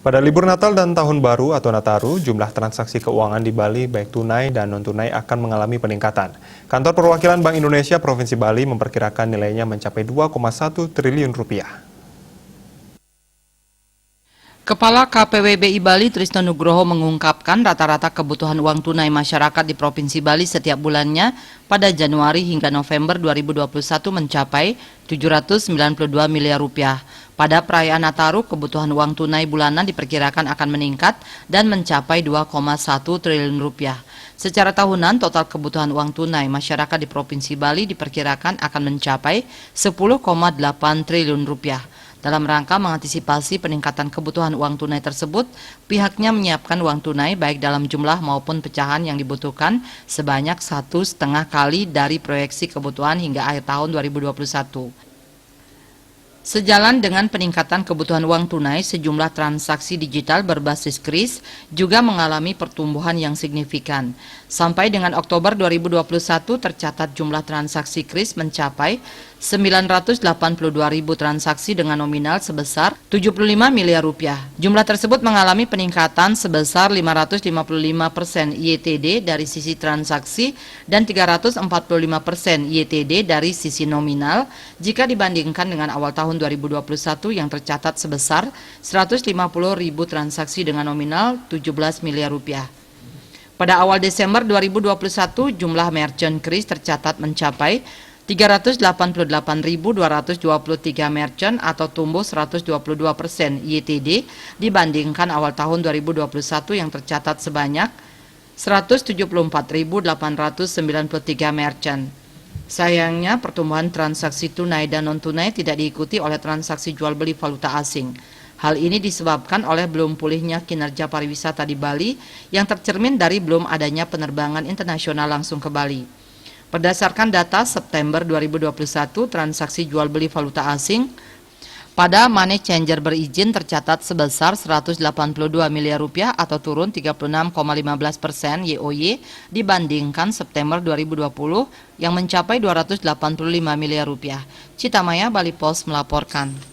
Pada libur Natal dan Tahun Baru atau Nataru, jumlah transaksi keuangan di Bali baik tunai dan non-tunai akan mengalami peningkatan. Kantor Perwakilan Bank Indonesia Provinsi Bali memperkirakan nilainya mencapai 2,1 triliun rupiah. Kepala KPWBI Bali Trisno Nugroho mengungkapkan rata-rata kebutuhan uang tunai masyarakat di Provinsi Bali setiap bulannya pada Januari hingga November 2021 mencapai 792 miliar rupiah. Pada perayaan Nataru, kebutuhan uang tunai bulanan diperkirakan akan meningkat dan mencapai 2,1 triliun rupiah. Secara tahunan, total kebutuhan uang tunai masyarakat di Provinsi Bali diperkirakan akan mencapai 10,8 triliun rupiah. Dalam rangka mengantisipasi peningkatan kebutuhan uang tunai tersebut, pihaknya menyiapkan uang tunai baik dalam jumlah maupun pecahan yang dibutuhkan sebanyak 1,5 kali dari proyeksi kebutuhan hingga akhir tahun 2021. Sejalan dengan peningkatan kebutuhan uang tunai, sejumlah transaksi digital berbasis KRIS juga mengalami pertumbuhan yang signifikan. Sampai dengan Oktober 2021 tercatat jumlah transaksi KRIS mencapai 982.000 transaksi dengan nominal sebesar 75 miliar rupiah. Jumlah tersebut mengalami peningkatan sebesar 555% YTD dari sisi transaksi dan 345% YTD dari sisi nominal jika dibandingkan dengan awal tahun 2021 yang tercatat sebesar 150.000 transaksi dengan nominal 17 miliar rupiah. Pada awal Desember 2021, jumlah merchant KRIS tercatat mencapai 388.223 merchant atau tumbuh 122% YTD dibandingkan awal tahun 2021 yang tercatat sebanyak 174.893 merchant. Sayangnya, pertumbuhan transaksi tunai dan non-tunai tidak diikuti oleh transaksi jual beli valuta asing. Hal ini disebabkan oleh belum pulihnya kinerja pariwisata di Bali yang tercermin dari belum adanya penerbangan internasional langsung ke Bali. Berdasarkan data September 2021, transaksi jual beli valuta asing pada money changer berizin tercatat sebesar 182 miliar rupiah atau turun 36,15% YoY dibandingkan September 2020 yang mencapai 285 miliar rupiah. Citamaya, Bali Post melaporkan.